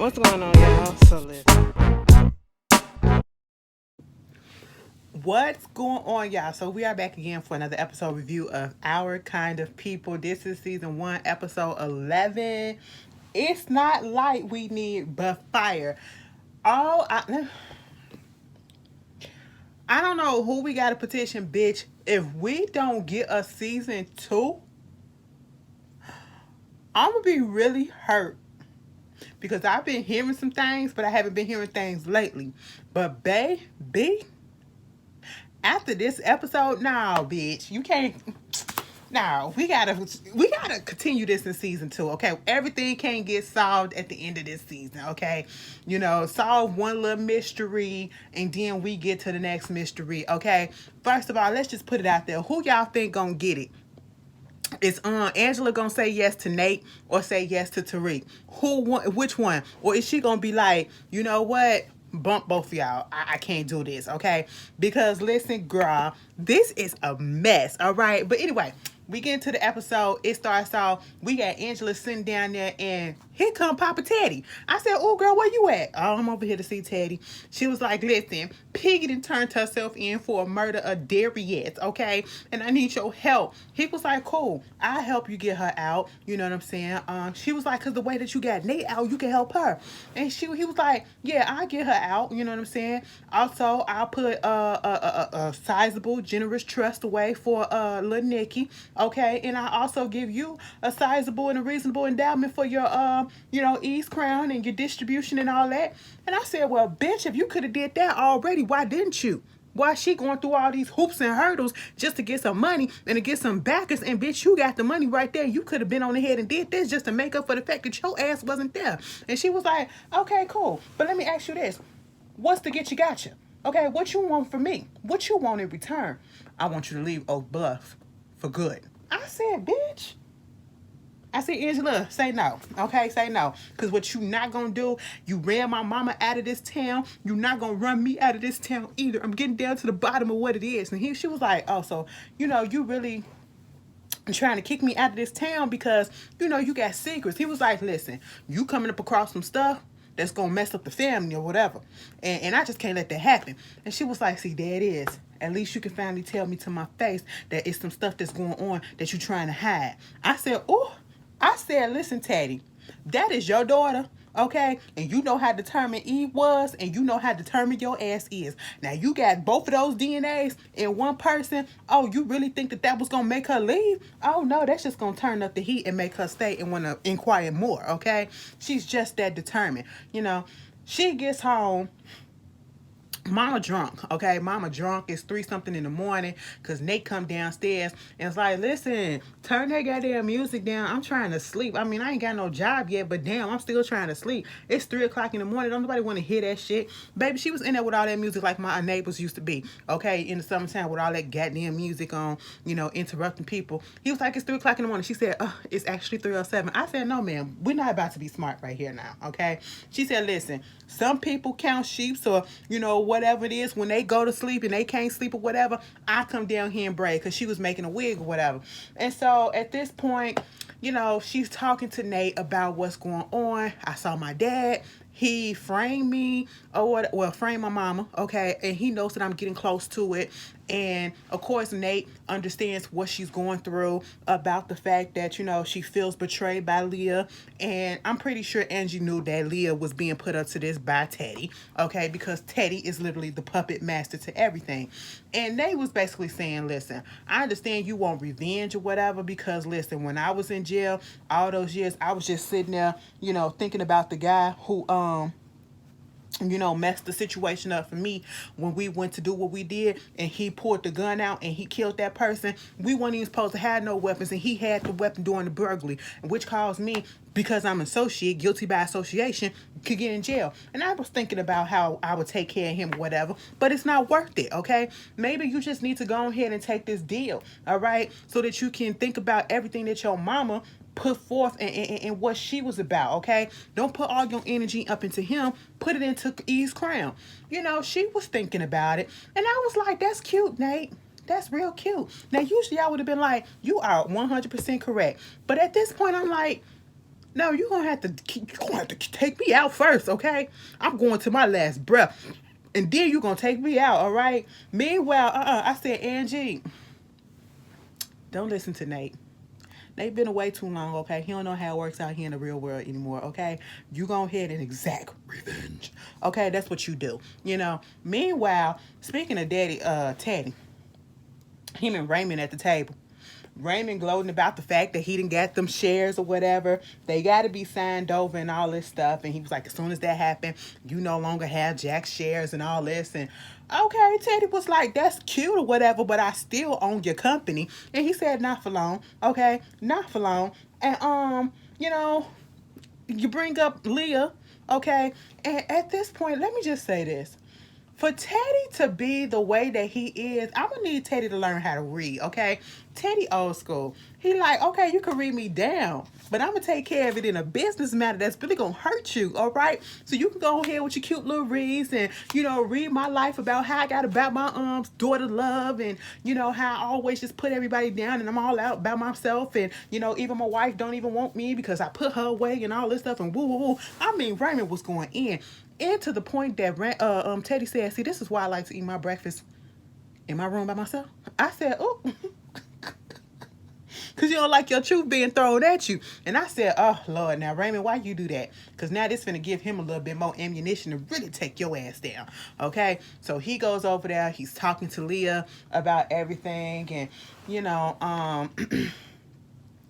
What's going on, y'all? So listen. What's going on, y'all? So we are back again for another episode review of Our Kind of People. This is season 1, episode 11. It's not light we need, but fire. Oh, I don't know who we got to petition, bitch. If we don't get a season 2, I'm gonna be really hurt because I've been hearing some things, but I haven't been hearing things lately. But baby, after this episode, nah, bitch, you can't. No, we gotta continue this in season 2. Okay, everything can't get solved at the end of this season. Okay, solve one little mystery and then we get to the next mystery. Okay, first of all, let's just put it out there. Who y'all think gonna get it? Is Angela gonna say yes to Nate or say yes to Tariq? Which one? Or is she gonna be like, you know what? Bump both of y'all. I can't do this, okay? Because listen, girl, this is a mess, all right? But anyway, we get into the episode. It starts off. We got Angela sitting down there, and here come Papa Teddy. I said, "Oh, girl, where you at?" "Oh, I'm over here to see Teddy." She was like, "Listen, Piggy done turned herself in for a murder of Darius, okay? And I need your help." He was like, "Cool, I'll help you get her out." You know what I'm saying? She was like, "Cause the way that you got Nate out, you can help her." And he was like, "Yeah, I'll get her out." You know what I'm saying? Also, I'll put a sizable, generous trust away for little Nikki, okay? And I also give you a sizable and a reasonable endowment for your East Crown and your distribution and all that. And I said, "Well, bitch, if you could have did that already, why didn't you? Why she going through all these hoops and hurdles just to get some money and to get some backers? And bitch, you got the money right there. You could have been on ahead and did this just to make up for the fact that your ass wasn't there." And she was like, "Okay, cool. But let me ask you this. What's the get you gotcha? Okay, what you want from me? What you want in return?" "I want you to leave Oak Bluff for good." I said, "Bitch." I said, "Angela, say no. Okay, say no. Because what you not going to do, you ran my mama out of this town. You not going to run me out of this town either. I'm getting down to the bottom of what it is." And she was like, "Oh, so, you really trying to kick me out of this town because, you got secrets." He was like, "Listen, you coming up across some stuff that's going to mess up the family or whatever. And I just can't let that happen." And she was like, "See, there it is. At least you can finally tell me to my face that it's some stuff that's going on that you're trying to hide." I said, "Oh." I said, "Listen, Teddy, that is your daughter, okay? And you know how determined Eve was, and you know how determined your ass is. Now, you got both of those DNAs in one person. Oh, you really think that was going to make her leave? Oh, no, that's just going to turn up the heat and make her stay and want to inquire more, okay? She's just that determined. She gets home. Mama drunk, okay? Mama drunk. It's 3 something in the morning because Nate come downstairs and it's like, "Listen, turn that goddamn music down. I'm trying to sleep. I mean, I ain't got no job yet, but damn, I'm still trying to sleep. It's 3 o'clock in the morning. Don't nobody want to hear that shit." Baby, she was in there with all that music like my neighbors used to be, okay? In the summertime with all that goddamn music on, interrupting people. He was like, "It's 3 o'clock in the morning." She said, "It's actually 3:07. I said, "No, ma'am. We're not about to be smart right here now, okay?" She said, "Listen, some people count sheep or, whatever it is, when they go to sleep and they can't sleep or whatever, I come down here and braid," because she was making a wig or whatever. And so at this point, she's talking to Nate about what's going on. "I saw my dad. He framed me or what? Well, framed my mama, okay? And he knows that I'm getting close to it." And of course, Nate understands what she's going through about the fact that, she feels betrayed by Leah. And I'm pretty sure Angie knew that Leah was being put up to this by Teddy, okay? Because Teddy is literally the puppet master to everything. And Nate was basically saying, "Listen, I understand you want revenge or whatever because, listen, when I was in jail all those years, I was just sitting there, thinking about the guy who, messed the situation up for me when we went to do what we did and he pulled the gun out and he killed that person. We weren't even supposed to have no weapons and he had the weapon during the burglary, which caused me, because I'm an associate, guilty by association, could get in jail." And I was thinking about how I would take care of him or whatever, but it's not worth it, okay? Maybe you just need to go ahead and take this deal, all right? So that you can think about everything that your mama put forth and what she was about, okay? Don't put all your energy up into him. Put it into Eve's crown. She was thinking about it. And I was like, "That's cute, Nate. That's real cute." Now, usually I would have been like, "You are 100% correct." But at this point, I'm like, No, you're gonna have to take me out first, okay? I'm going to my last breath. And then you're gonna take me out, all right? Meanwhile, I said, Angie, don't listen to Nate. Nate been away too long, okay? He don't know how it works out here in the real world anymore, okay? You go ahead and exact revenge. Okay, that's what you do. Meanwhile, speaking of Daddy, Teddy, him and Raymond at the table. Raymond gloating about the fact that he didn't get them shares or whatever. They got to be signed over and all this stuff. And he was like, as soon as that happened, you no longer have Jack's shares and all this. And okay, Teddy was like, that's cute or whatever, but I still own your company. And he said, not for long. Okay, not for long. And you bring up Leah. Okay, and at this point, let me just say this. For Teddy to be the way that he is, I'm gonna need Teddy to learn how to read, okay? Teddy old school. He like, okay, you can read me down, but I'm gonna take care of it in a business matter that's really gonna hurt you, all right? So you can go ahead with your cute little reads and, read my life about how I got about my daughter love and, how I always just put everybody down and I'm all out by myself and, even my wife don't even want me because I put her away and all this stuff and woo, woo, woo. I mean, Raymond was going in. And to the point that Teddy said, see, this is why I like to eat my breakfast in my room by myself. I said, oh, because you don't like your truth being thrown at you. And I said, oh, Lord, now, Raymond, why you do that? Because now this finna give him a little bit more ammunition to really take your ass down, okay? So he goes over there. He's talking to Leah about everything. And,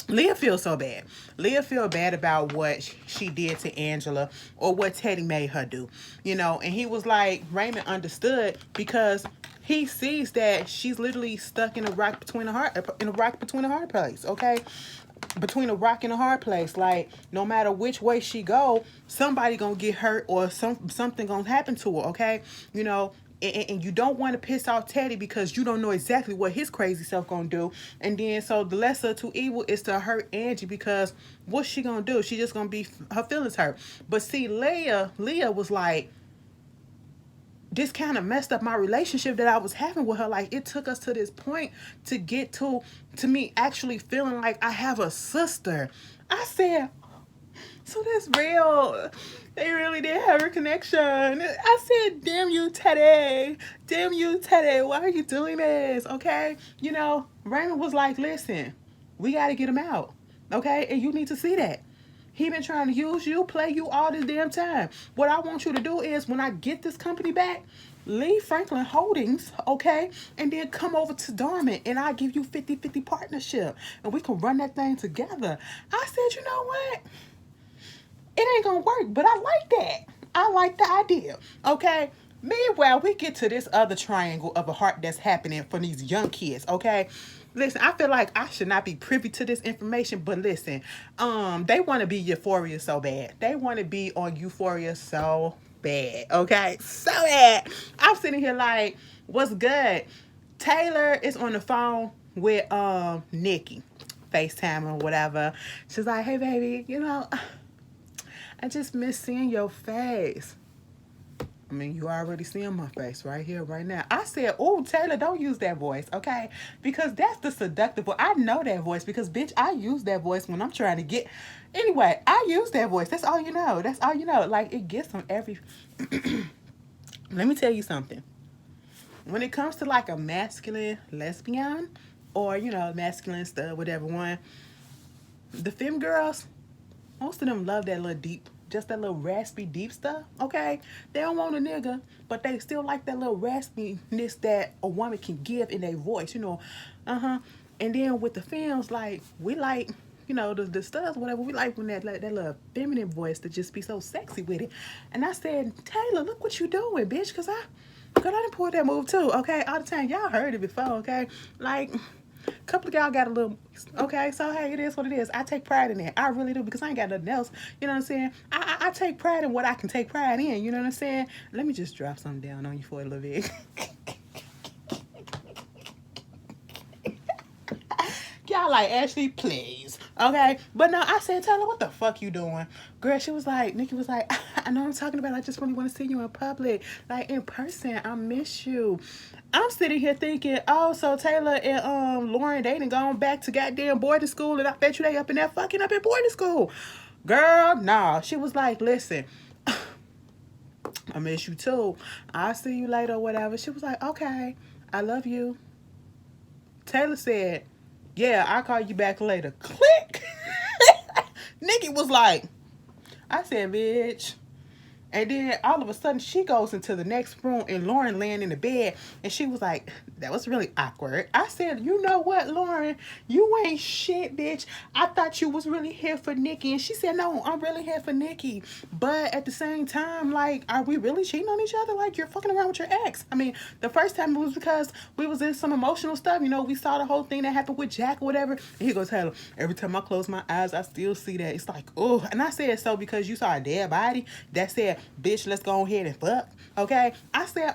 Leah feels so bad. Leah feel bad about what she did to Angela or what Teddy made her do. And he was like, Raymond understood because he sees that she's literally stuck in a rock between a hard place, okay? Between a rock and a hard place. Like, no matter which way she go, somebody gonna get hurt or something gonna happen to her, okay? And you don't want to piss off Teddy because you don't know exactly what his crazy self gonna do. And then so the lesser of two evil is to hurt Angie because what's she gonna do? She just gonna be her feelings hurt. But see, Leah was like, this kind of messed up my relationship that I was having with her. Like, it took us to this point to get to me actually feeling like I have a sister. I said, so that's real. They really did have a connection. I said, damn you, Teddy. Damn you, Teddy. Why are you doing this? Okay? Raymond was like, listen, we got to get him out. Okay? And you need to see that. He been trying to use you, play you all this damn time. What I want you to do is when I get this company back, leave Franklin Holdings, okay? And then come over to Dormant and I'll give you 50-50 partnership. And we can run that thing together. I said, you know what? It ain't gonna work, but I like that. I like the idea, okay? Meanwhile, we get to this other triangle of a heart that's happening for these young kids, okay? Listen, I feel like I should not be privy to this information, but listen, they want to be Euphoria so bad. They want to be on Euphoria so bad, okay? So bad. I'm sitting here like, what's good? Taylor is on the phone with Nikki, FaceTime or whatever. She's like, hey, baby, I just miss seeing your face. I mean, you already seeing my face right here, right now. I said, oh, Taylor, don't use that voice, okay? Because that's the seductive voice. I know that voice because, bitch, I use that voice when I'm trying to get... Anyway, I use that voice. That's all you know. That's all you know. Like, it gets on every... Let me tell you something. When it comes to, like, a masculine lesbian or, masculine stuff, whatever one, the femme girls... Most of them love that little deep, just that little raspy deep stuff, okay? They don't want a nigga, but they still like that little raspiness that a woman can give in their voice, And then with the femmes, like, we like, the studs, whatever, we like when that little feminine voice to just be so sexy with it. And I said, Taylor, look what you doing, bitch, because I done pulled that move too, okay? All the time, y'all heard it before, okay? Like... A couple of y'all got a little, okay, so hey, it is what it is. I take pride in that. I really do because I ain't got nothing else. You know what I'm saying? I take pride in what I can take pride in. You know what I'm saying? Let me just drop something down on you for a little bit. Y'all like, Ashley, please. Okay? But no, I said, Taylor, what the fuck you doing? Girl, she was like, Nikki was like, I know what I'm talking about. I just really want to see you in public. Like, in person. I miss you. I'm sitting here thinking, oh, so Taylor and Lauren, they done gone back to goddamn boarding school, and I bet you they up in boarding school. Girl, nah. She was like, listen, I miss you too. I'll see you later or whatever. She was like, okay, I love you. Taylor said, yeah, I'll call you back later. Click. Nikki was like, I said, bitch. And then all of a sudden she goes into the next room and Lauren laying in the bed and she was like, that was really awkward. I said, you know what, Lauren? You ain't shit, bitch. I thought you was really here for Nikki. And she said, no, I'm really here for Nikki. But at the same time, like, are we really cheating on each other? Like, you're fucking around with your ex. I mean, the first time it was because we was in some emotional stuff. You know, we saw the whole thing that happened with Jack or whatever. And he goes, Taylor, every time I close my eyes, I still see that. It's like, oh. And I said, so because you saw a dead body that said, bitch, let's go ahead and fuck. Okay? I said,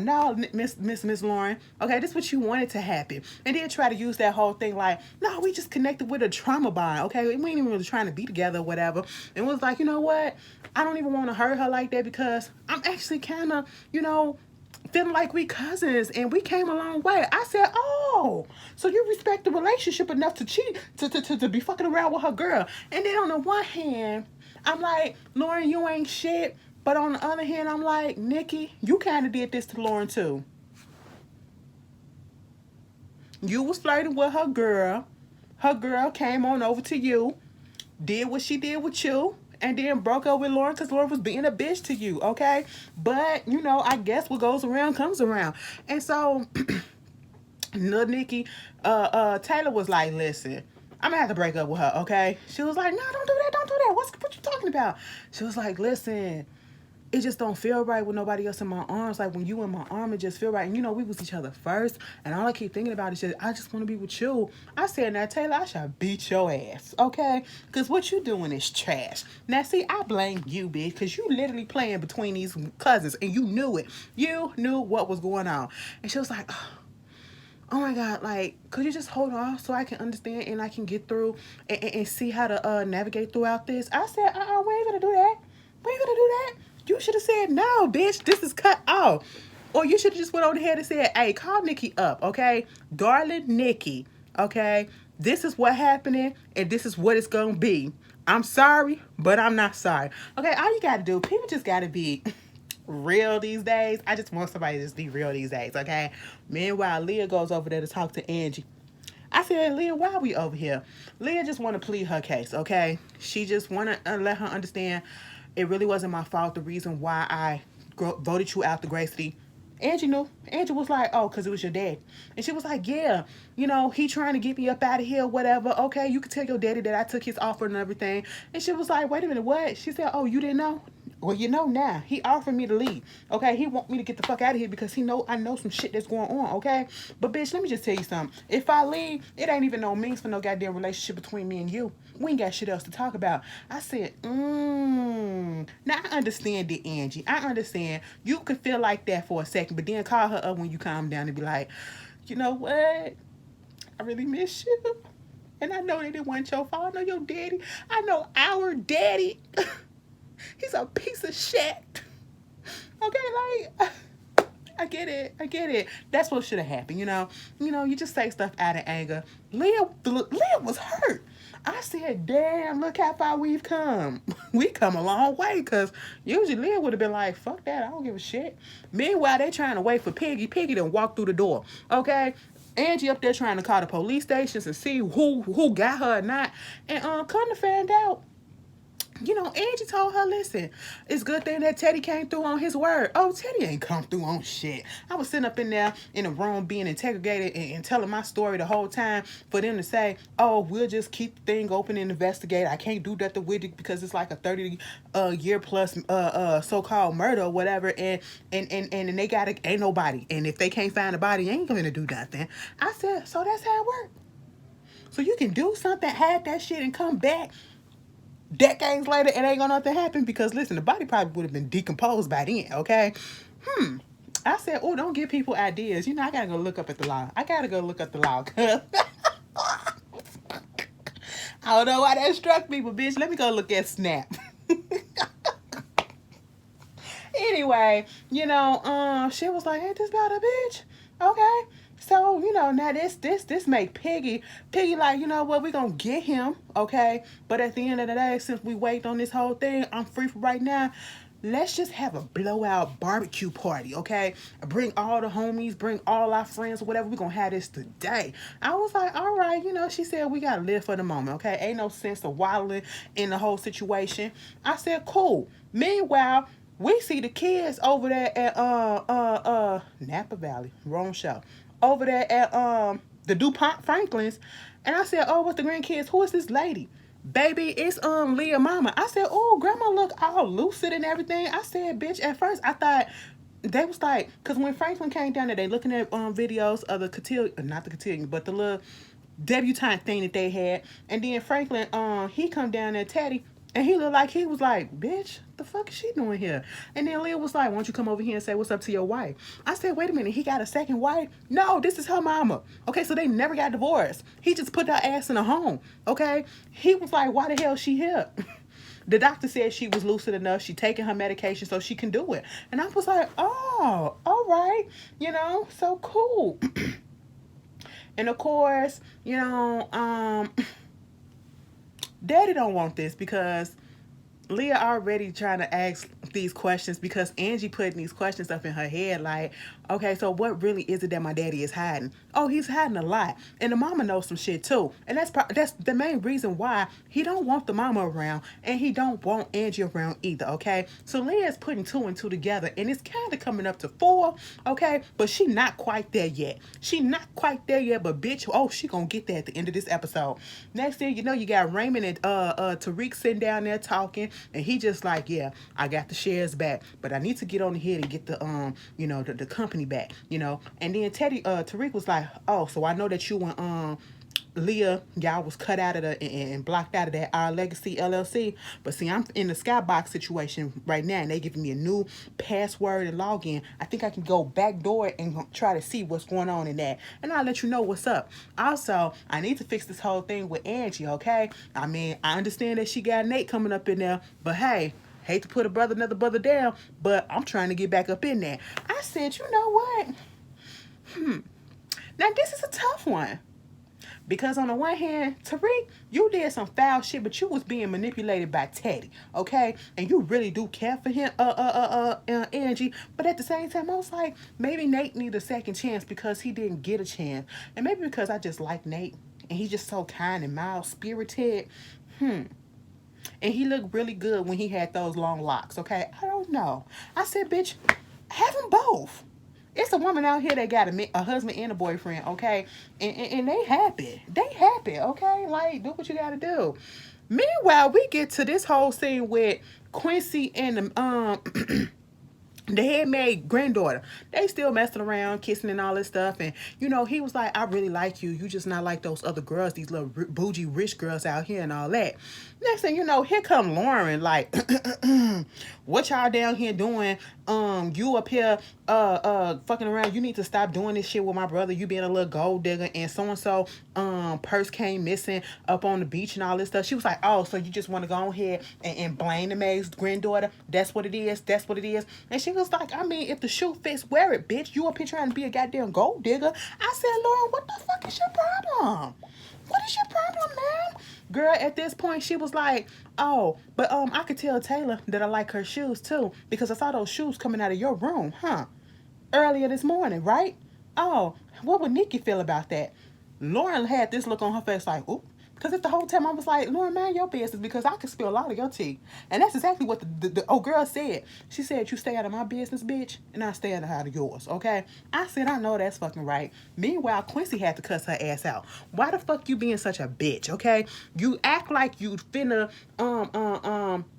no, Miss Lauren. Okay, this is what you wanted to happen. And then try to use that whole thing like, no, we just connected with a trauma bond. Okay? We ain't even really trying to be together or whatever. And was like, you know what? I don't even want to hurt her like that because I'm actually kind of, feeling like we cousins and we came a long way. I said, oh, so you respect the relationship enough to cheat, to be fucking around with her girl. And then on the one hand, I'm like, Lauren, you ain't shit. But on the other hand, I'm like, Nikki, you kind of did this to Lauren too. You was flirting with her girl. Her girl came on over to you, did what she did with you, and then broke up with Lauren because Lauren was being a bitch to you, okay? But, I guess what goes around comes around. And so, little Nikki, Taylor was like, listen, I'm gonna have to break up with her, okay? She was like, no, don't do that, don't do that. What you talking about? She was like, listen, it just don't feel right with nobody else in my arms. Like when you in my arm, it just feel right. And we was each other first. And all I keep thinking about is just, I just want to be with you. I said, now Taylor, I shall beat your ass, okay? Because what you doing is trash. Now see, I blame you, bitch, because you literally playing between these cousins and you knew it. You knew what was going on. And she was like, oh my God, like, could you just hold off so I can understand and I can get through and see how to navigate throughout this? I said, we ain't gonna do that. We ain't gonna do that. You should have said, no, bitch, this is cut off. Or you should have just went on ahead and said, hey, call Nikki up, okay? Darling Nikki, okay? This is what happening, and this is what it's going to be. I'm sorry, but I'm not sorry. Okay, all you got to do, people just got to be real these days. I just want somebody to just be real these days, okay? Meanwhile, Leah goes over there to talk to Angie. I said, Leah, why are we over here? Leah just want to plead her case, okay? She just want to let her understand it really wasn't my fault. The reason why I voted you out the Grace City. Angie knew. Angie was like, oh, because it was your dad. And she was like, yeah, he trying to get me up out of here, whatever. Okay, you could tell your daddy that I took his offer and everything. And she was like, wait a minute, what? She said, oh, you didn't know? Well, you know now. He offered me to leave. Okay, he want me to get the fuck out of here because I know some shit that's going on, okay? But bitch, let me just tell you something. If I leave, it ain't even no means for no goddamn relationship between me and you. We ain't got shit else to talk about. I said, Now I understand it, Angie. I understand. You could feel like that for a second, but then call her up when you calm down and be like, you know what? I really miss you. And I know that it wasn't your fault. I know your daddy. I know our daddy. He's a piece of shit. Okay, like, I get it. That's what should have happened, you just say stuff out of anger. Leah was hurt. I said, damn, look how far we've come. We come a long way, because usually Leah would have been like, fuck that, I don't give a shit. Meanwhile, they trying to wait for Piggy. Piggy done walked through the door, okay? Angie up there trying to call the police stations and see who got her or not. And come to find out, Angie told her, listen, it's a good thing that Teddy came through on his word. Oh, Teddy ain't come through on shit. I was sitting up in there in the room being interrogated and telling my story the whole time for them to say, oh, we'll just keep the thing open and investigate. I can't do that with it because it's like a 30 year plus so-called murder or whatever. And they ain't nobody. And if they can't find a body, ain't going to do nothing. I said, so that's how it works. So you can do something, have that shit and come back decades later, it ain't gonna nothing happen because listen, the body probably would have been decomposed by then, okay? I said, oh, don't give people ideas. I gotta go look up at the law. I don't know why that struck me, but bitch, let me go look at Snap. Anyway, she was like, ain't this about a bitch? Okay. So, now this make Piggy like, you know what, we gonna get him, okay? But at the end of the day, since we wait on this whole thing, I'm free for right now. Let's just have a blowout barbecue party, okay? Bring all the homies, bring all our friends, or whatever. We're gonna have this today. I was like, all right, she said we gotta live for the moment, okay? Ain't no sense of wilding in the whole situation. I said, cool. Meanwhile, we see the kids over there at Napa Valley, wrong show. Over there at the DuPont Franklins. And I said, oh, what's the grandkids? Who is this lady? Baby, it's Leah mama. I said, oh, grandma look all lucid and everything. I said, bitch, at first I thought they was like, because when Franklin came down there, they looking at videos of the cotillion, not the cotillion, but the little debutante thing that they had. And then Franklin, he come down there, Teddy, and he looked like he was like, bitch, the fuck is she doing here? And then Leah was like, why don't you come over here and say what's up to your wife? I said, wait a minute, he got a second wife? No, this is her mama. Okay, so they never got divorced. He just put her ass in a home. Okay? He was like, why the hell is she here? The doctor said she was lucid enough. She taking her medication so she can do it. And I was like, oh, all right. So cool. And of course, Daddy don't want this because Leah already trying to ask these questions because Angie putting these questions up in her head like, okay, so what really is it that my daddy is hiding? Oh, he's hiding a lot. And the mama knows some shit too. And that's the main reason why he don't want the mama around and he don't want Angie around either, okay? So Leah is putting two and two together and it's kind of coming up to 4, okay? But she not quite there yet. She not quite there yet, but bitch, oh, she gonna get there at the end of this episode. Next thing you know, you got Raymond and Tariq sitting down there talking and he just like, yeah, I got the shares back, but I need to get on ahead and get the the company back, And then Tariq was like, oh, so I know that you and Leah, y'all was cut out of and blocked out of that Our Legacy LLC. But see, I'm in the skybox situation right now, and they giving me a new password and login. I think I can go backdoor and try to see what's going on in that, and I'll let you know what's up. Also, I need to fix this whole thing with Angie. Okay, I mean, I understand that she got Nate coming up in there, but hey. Hate to put another brother down, but I'm trying to get back up in there. I said, you know what? Now this is a tough one. Because on the one hand, Tariq, you did some foul shit, but you was being manipulated by Teddy, okay? And you really do care for him, Angie. But at the same time, I was like, maybe Nate need a second chance because he didn't get a chance. And maybe because I just like Nate and he's just so kind and mild-spirited. And he looked really good when he had those long locks, okay? I don't know. I said, bitch, have them both. It's a woman out here that got a husband and a boyfriend, okay? And they happy. They happy, okay? Like, do what you gotta do. Meanwhile, we get to this whole scene with Quincy and the headmaid granddaughter. They still messing around, kissing and all this stuff. And, he was like, I really like you. You just not like those other girls, these little bougie rich girls out here and all that. Next thing you know, here come Lauren, like, what y'all down here doing? You up here fucking around. You need to stop doing this shit with my brother. You being a little gold digger and so purse came missing up on the beach and all this stuff. She was like, oh, so you just want to go ahead and blame the maid's granddaughter? That's what it is. That's what it is. And she was like, I mean, if the shoe fits, wear it, bitch. You up here trying to be a goddamn gold digger. I said, Lauren, what the fuck is your problem? What is your problem, man? Girl, at this point, she was like, oh, but I could tell Taylor that I like her shoes, too, because I saw those shoes coming out of your room, earlier this morning, right? Oh, what would Nikki feel about that? Lauren had this look on her face like, oop. Because the whole time I was like, Lauren, mind your business because I could spill a lot of your tea. And that's exactly what the old girl said. She said, you stay out of my business, bitch, and I stay out of yours, okay? I said, I know that's fucking right. Meanwhile, Quincy had to cuss her ass out. Why the fuck you being such a bitch, okay? You act like you finna,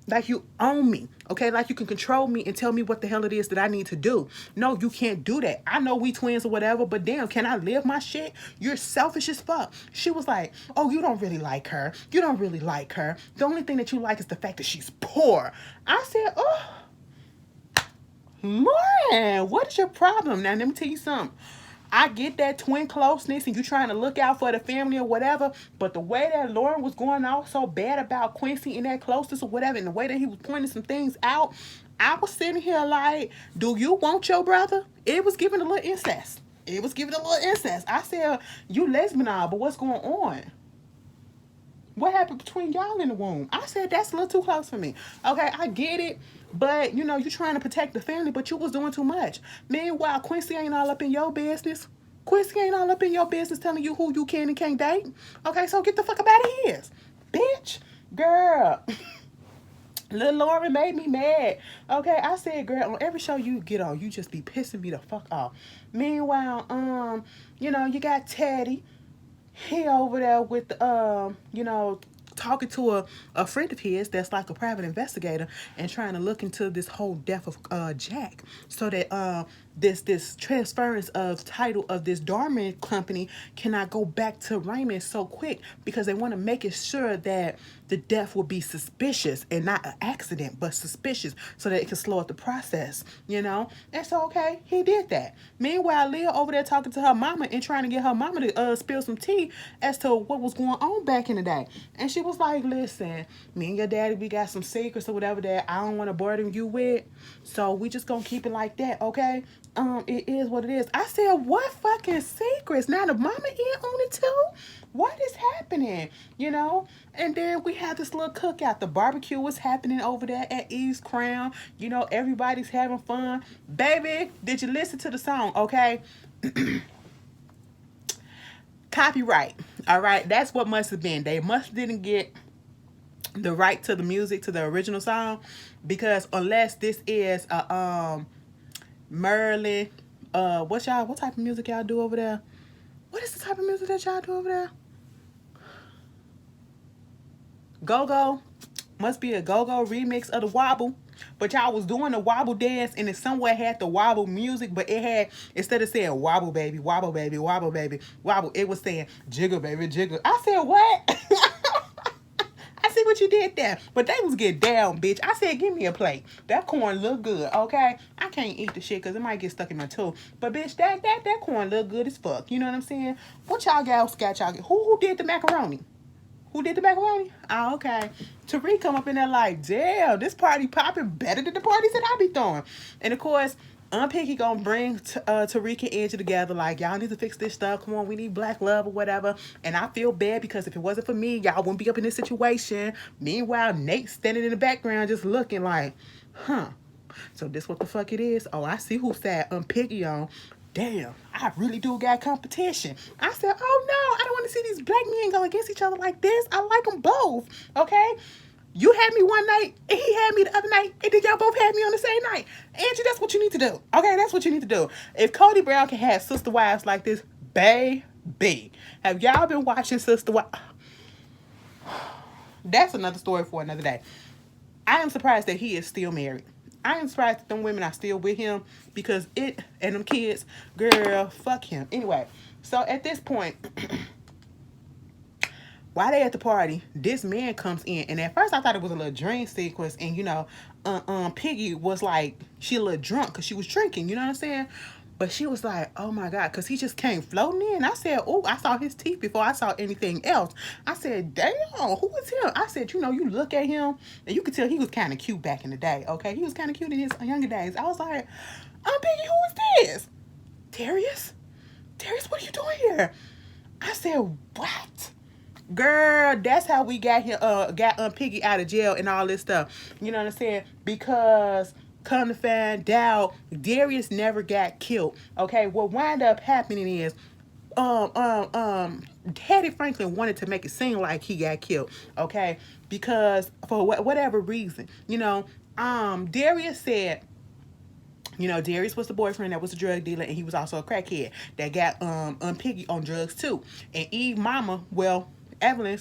like you own me, okay? Like you can control me and tell me what the hell it is that I need to do. No, you can't do that. I know we twins or whatever, but damn, can I live my shit? You're selfish as fuck. She was like, oh, you don't really like her. You don't really like her. The only thing that you like is the fact that she's poor. I said, oh, Lauren, what is your problem? Now, let me tell you something. I get that twin closeness and you trying to look out for the family or whatever, but the way that Lauren was going out so bad about Quincy and that closeness or whatever, and the way that he was pointing some things out, I was sitting here like, do you want your brother? It was giving a little incest. It was giving a little incest. I said, you lesbian, but what's going on? What happened between y'all in the womb? I said, that's a little too close for me. Okay, I get it. But, you know, you trying to protect the family, but you was doing too much. Meanwhile, Quincy ain't all up in your business. Quincy ain't all up in your business telling you who you can and can't date. Okay, so get the fuck up out of here. Bitch. Girl. Lil Lauren made me mad. Okay, I said, girl, on every show you get on, you just be pissing me the fuck off. Meanwhile, you know, you got Teddy. He over there with you know, talking to a friend of his that's like a private investigator and trying to look into this whole death of Jack, so that this transference of title of this dormant company cannot go back to Raymond so quick, because they want to make it sure that the death will be suspicious and not an accident but suspicious, so that it can slow up the process, you know. And so okay, he did that. Meanwhile, Leah over there talking to her mama and trying to get her mama to spill some tea as to what was going on back in the day. And she was like, listen, me and your daddy, we got some secrets or whatever that I don't want to burden you with, so we just gonna keep it like that, okay? It is what it is. I said, what fucking secrets? Now the mama in on it too? What is happening? You know? And then we had this little cookout. The barbecue was happening over there at Eve's Crown. You know, everybody's having fun. Baby, did you listen to the song? Okay. Copyright. All right. That's what must have been. They must didn't get the right to the music, to the original song, because unless this is a Merlin, what type of music y'all do over there? What is the type of music that y'all do over there? Go-go. Must be a go-go remix of the wobble. But y'all was doing the wobble dance, and it somewhere had the wobble music, but it had, instead of saying wobble baby, wobble baby, wobble baby, wobble, it was saying jiggle baby, jiggle. I said, what? I see what you did there. But they was getting down, bitch. I said, give me a plate. That corn look good, okay? I can't eat the shit because it might get stuck in my tooth. But bitch, that corn look good as fuck. You know what I'm saying? What y'all got y'all get? Who did the macaroni? Who did the macaroni? Oh, okay. Tariq come up in there like, damn, this party popping better than the parties that I be throwing. And of course, Piggy gonna bring Tariq and Angie together like, y'all need to fix this stuff. Come on, we need black love or whatever. And I feel bad because if it wasn't for me, y'all wouldn't be up in this situation. Meanwhile, Nate standing in the background just looking like, huh. So this what the fuck it is? Oh, I see who sat Piggy on. Damn, I really do got competition. I said, oh no, I don't want to see these black men go against each other like this. I like them both, okay? You had me one night, and he had me the other night, and then y'all both had me on the same night. Angie, that's what you need to do, okay? That's what you need to do. If Cody Brown can have sister wives like this, baby. Have y'all been watching Sister Wives? That's another story for another day. I am surprised that he is still married. I am surprised that them women are still with him, because and them kids, girl, fuck him. Anyway, so at this point, while they at the party, this man comes in, and at first I thought it was a little dream sequence, and you know, Piggy was like, she a little drunk because she was drinking, you know what I'm saying? But she was like, oh my God, because he just came floating in. I said, oh, I saw his teeth before I saw anything else. I said, damn, who is him? I said, you know, you look at him, and you could tell he was kind of cute back in the day, okay? He was kind of cute in his younger days. I was like, Piggy, who is this? Darius? Darius, what are you doing here? I said, what? Girl, that's how we got him, got Piggy out of jail and all this stuff. You know what I'm saying? Because come to find out, Darius never got killed. Okay, what wound up happening is, Teddy Franklin wanted to make it seem like he got killed. Okay, because for whatever reason, you know, Darius said, you know, Darius was the boyfriend that was a drug dealer, and he was also a crackhead that got Piggy on drugs too. And Eve mama, well, Evelyn,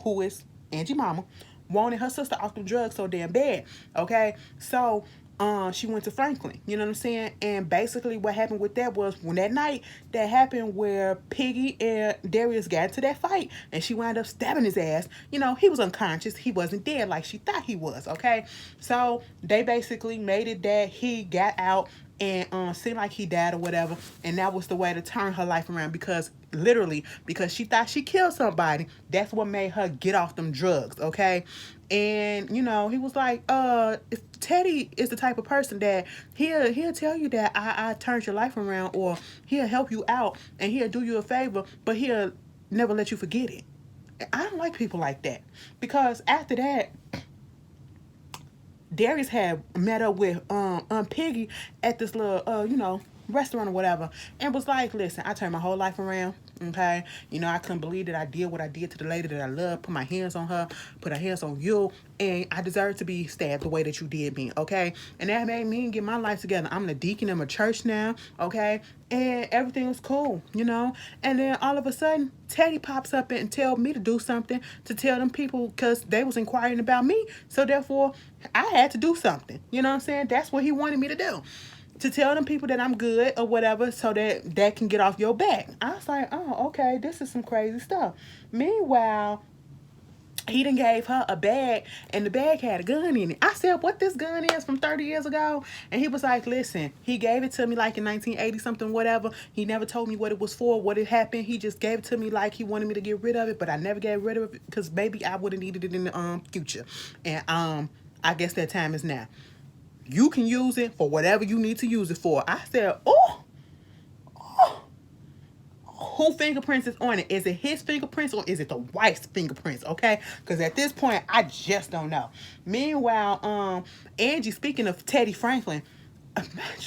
who is Angie mama, wanted her sister off the drugs so damn bad. Okay, so she went to Franklin, you know what I'm saying? And basically what happened with that was, when that night that happened where Piggy and Darius got into that fight and she wound up stabbing his ass, you know, he was unconscious. He wasn't dead like she thought he was, okay? So they basically made it that he got out and seemed like he died or whatever, and that was the way to turn her life around, because literally, because she thought she killed somebody. That's what made her get off them drugs, okay? And you know, he was like, if Teddy is the type of person that he'll tell you that I turned your life around, or he'll help you out and he'll do you a favor, but he'll never let you forget it. I don't like people like that, because after that, Darius had met up with Piggy at this little restaurant or whatever, and was like, listen, I turned my whole life around. Okay, you know, I couldn't believe that I did what I did to the lady that I love, put my hands on her, put her hands on you, and I deserve to be stabbed the way that you did me, okay? And that made me get my life together. I'm the deacon in my church now, okay? And everything was cool, you know? And then all of a sudden, Teddy pops up and tell me to do something, to tell them people, because they was inquiring about me, so therefore, I had to do something, you know what I'm saying? That's what he wanted me to do, to tell them people that I'm good or whatever, so that can get off your back. I was like, oh, okay, this is some crazy stuff. Meanwhile, he done gave her a bag, and the bag had a gun in it. I said, what this gun is from 30 years ago? And he was like, listen, he gave it to me like in 1980 something, whatever. He never told me what it was for, what it happened. He just gave it to me like he wanted me to get rid of it, but I never got rid of it because maybe I would have needed it in the future. And I guess that time is now. You can use it for whatever you need to use it for. I said, oh, who fingerprints is on it? Is it his fingerprints or is it the wife's fingerprints? Okay, because at this point, I just don't know. Meanwhile, Angie, speaking of Teddy Franklin,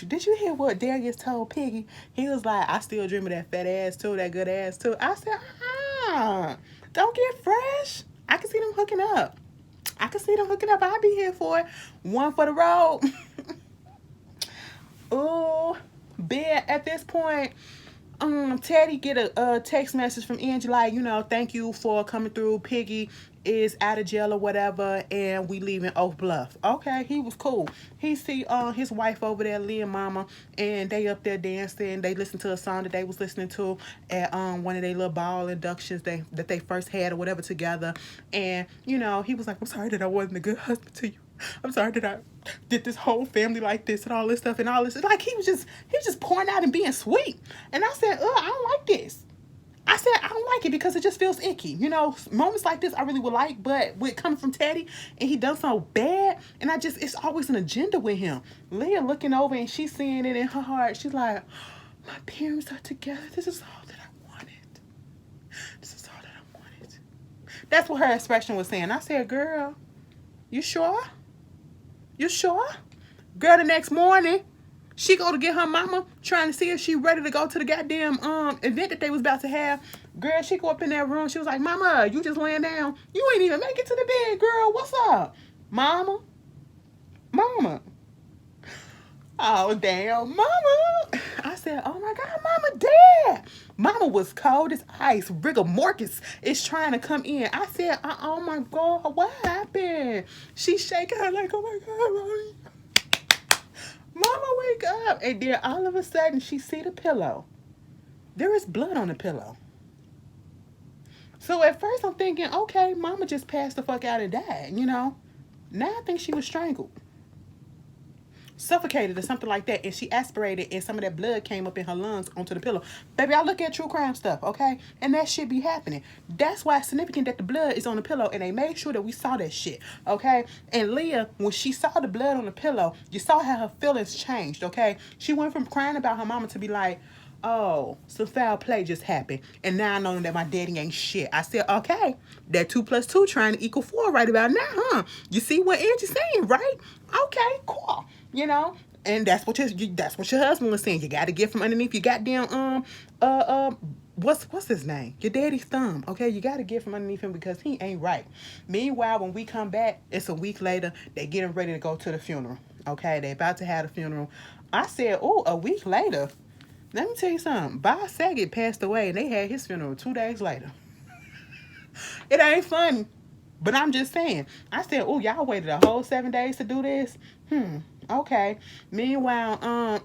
did you hear what Darius told Piggy? He was like, I still dream of that fat ass too, that good ass too. I said, don't get fresh. I can see them hooking up. I'll be here for it. One for the road. Oh, bed at this point. Teddy get a text message from Angie like, thank you for coming through. Piggy is out of jail or whatever, and we leaving Oak Bluff. Okay, he was cool. He see his wife over there, Leah Mama, and they up there dancing. They listen to a song that they was listening to at one of their little ball inductions that they first had or whatever together. And he was like, I'm sorry that I wasn't a good husband to you. I'm sorry that I did this whole family like this and all this stuff and all this. Like he was just pouring out and being sweet. And I said, I don't like this. I said, I don't like it because it just feels icky. Moments like this I really would like, but with coming from Teddy and he done so bad, and it's always an agenda with him. Leah looking over and she's seeing it in her heart. She's like, my parents are together. This is all that I wanted. This is all that I wanted. That's what her expression was saying. I said, girl, you sure? You sure? Girl, the next morning, she go to get her mama, trying to see if she ready to go to the goddamn event that they was about to have. Girl, she go up in that room. She was like, Mama, you just laying down. You ain't even make it to the bed, girl. What's up? Mama? Oh, damn, Mama. I said, oh, my God, Mama, Dad. Mama was cold as ice. Rigor mortis is trying to come in. I said, oh, my God, what happened? She's shaking her like, oh, my God, Mama, wake up. And then all of a sudden, she see the pillow. There is blood on the pillow. So at first, I'm thinking, okay, Mama just passed the fuck out and died, Now I think she was strangled. Suffocated or something like that, and she aspirated and some of that blood came up in her lungs onto the pillow. Baby, I look at true crime stuff, okay? And that shit be happening. That's why it's significant that the blood is on the pillow, and they made sure that we saw that shit, okay? And Leah, when she saw the blood on the pillow, you saw how her feelings changed, okay? She went from crying about her mama to be like, oh, some foul play just happened, and now I know that my daddy ain't shit. I said, okay, that 2 + 2 trying to equal 4 right about now, huh? You see what Angie's saying, right? Okay, cool. And that's what your husband was saying. You got to get from underneath your goddamn what's his name? Your daddy's thumb. Okay, you got to get from underneath him because he ain't right. Meanwhile, when we come back, it's a week later. They getting ready to go to the funeral. Okay, they about to have the funeral. I said, oh, a week later. Let me tell you something. Bob Saget passed away, and they had his funeral 2 days later. It ain't funny, but I'm just saying. I said, oh, y'all waited a whole 7 days to do this? Okay. Meanwhile,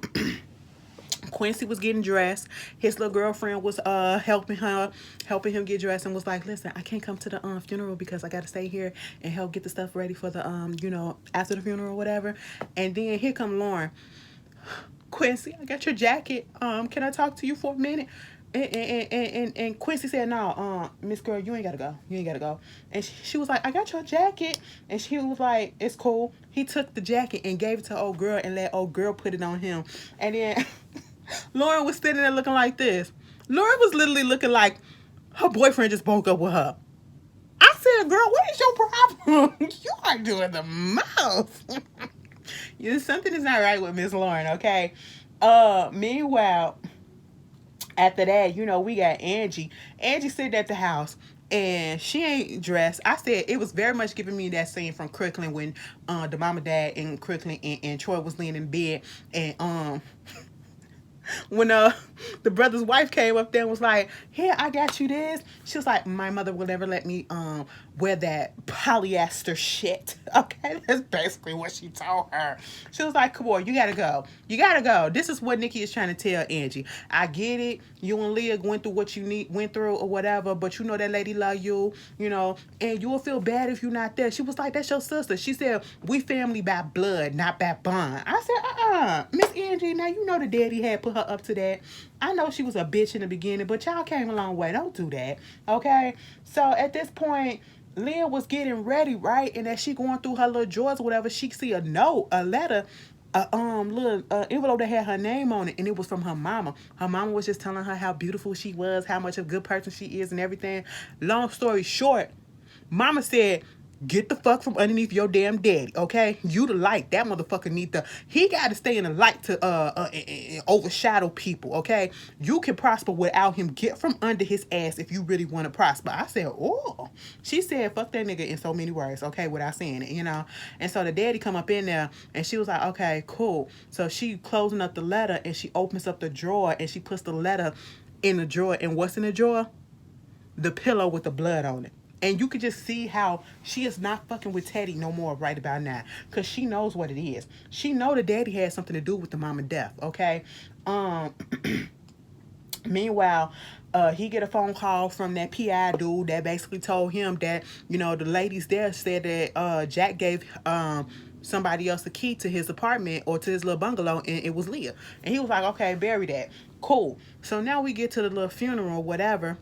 Quincy was getting dressed. His little girlfriend was helping him get dressed, and was like, listen, I can't come to the funeral because I got to stay here and help get the stuff ready for the after the funeral or whatever. And then here come Lauren. Quincy, I got your jacket. Can I talk to you for a minute? And Quincy said, no, Miss Girl, you ain't gotta go. You ain't gotta go. And she was like, I got your jacket. And she was like, it's cool. He took the jacket and gave it to old girl and let old girl put it on him. And then Lauren was sitting there looking like this. Lauren was literally looking like her boyfriend just broke up with her. I said, girl, what is your problem? You are doing the most. Something is not right with Miss Lauren, okay? Meanwhile, after that, we got Angie. Angie sitting at the house and she ain't dressed. I said it was very much giving me that scene from Crooklyn when the mama, dad, and Crooklyn and Troy was laying in bed, and when the brother's wife came up there and was like, here, I got you this. She was like, my mother will never let me wear that polyester shit. Okay, that's basically what she told her. She was like, come on, you gotta go. You gotta go. This is what Nikki is trying to tell Angie. I get it. You and Leah went through what you went through or whatever, but that lady love you, and you will feel bad if you're not there. She was like, that's your sister. She said, we family by blood, not by bond. I said, Miss Angie, now the daddy had put her up to that. I know she was a bitch in the beginning, but y'all came a long way. Don't do that, okay? So at this point, Leah was getting ready, right? And as she going through her little drawers or whatever, she see a note, a letter, little envelope that had her name on it, and it was from her mama. Her mama was just telling her how beautiful she was, how much of a good person she is, and everything. Long story short, mama said, get the fuck from underneath your damn daddy, okay? You the light. That motherfucker he got to stay in the light to overshadow people, okay? You can prosper without him. Get from under his ass if you really want to prosper. I said, oh. She said, fuck that nigga in so many words, okay, without saying it, And so the daddy come up in there, and she was like, okay, cool. So she closing up the letter, and she opens up the drawer, and she puts the letter in the drawer. And what's in the drawer? The pillow with the blood on it. And you could just see how she is not fucking with Teddy no more right about now. Because she knows what it is. She know the daddy had something to do with the mama death, okay? Meanwhile, he get a phone call from that PI dude that basically told him that, the ladies there said that Jack gave somebody else the key to his apartment or to his little bungalow, and it was Leah. And he was like, okay, bury that. Cool. So now we get to the little funeral or whatever.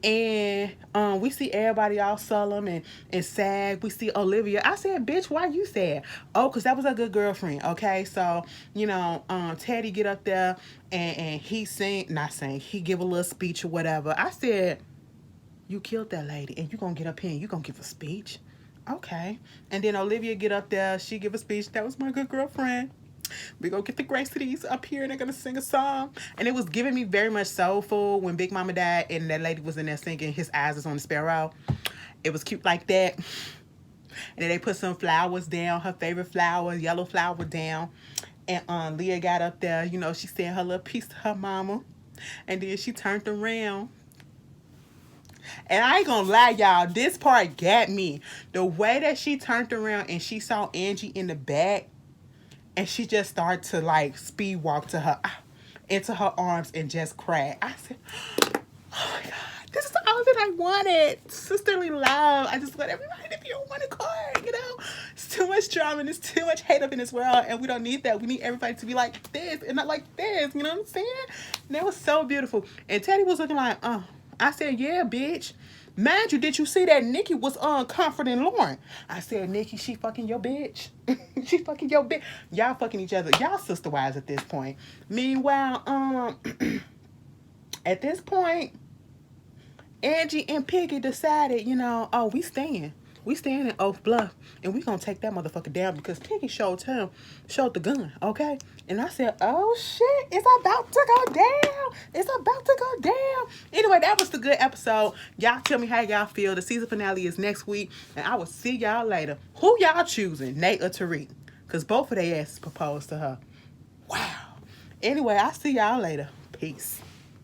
And we see everybody all solemn and sad. We see Olivia. I said, bitch, why you sad? Oh, because that was a good girlfriend, okay? So, Teddy get up there and he he give a little speech or whatever. I said, you killed that lady and you going to get up here and you going to give a speech? Okay. And then Olivia get up there. She give a speech. That was my good girlfriend. We go get the Graceys up here and they're gonna sing a song. And it was giving me very much soulful when Big Mama died and that lady was in there singing His Eyes Is on the Sparrow. It was cute like that. And then they put some flowers down, her favorite flower, yellow flower down. And Leah got up there, she said her little piece to her mama. And then she turned around. And I ain't gonna lie, y'all, this part got me. The way that she turned around and she saw Angie in the back, and she just started to speed walk to her into her arms and just cried. I said, oh my God, this is all that I wanted. Sisterly love. I just want everybody to be on one accord, It's too much drama and there's too much hate up in this world, and we don't need that. We need everybody to be like this and not like this, you know what I'm saying? And that was so beautiful. And Teddy was looking like, oh. I said, yeah, bitch. Mind you, did you see that Nikki was comforting Lauren? I said, Nikki, she fucking your bitch. She fucking your bitch. Y'all fucking each other. Y'all sister wives at this point. Meanwhile, at this point, Angie and Piggy decided, we staying. We staying in Oak Bluff, and we gonna take that motherfucker down because Piggy showed the gun, okay? And I said, oh shit, it's about to go down. It's about to go down. Anyway, that was the good episode. Y'all tell me how y'all feel. The season finale is next week, and I will see y'all later. Who y'all choosing, Nate or Tariq? Because both of their asses proposed to her. Wow. Anyway, I'll see y'all later. Peace.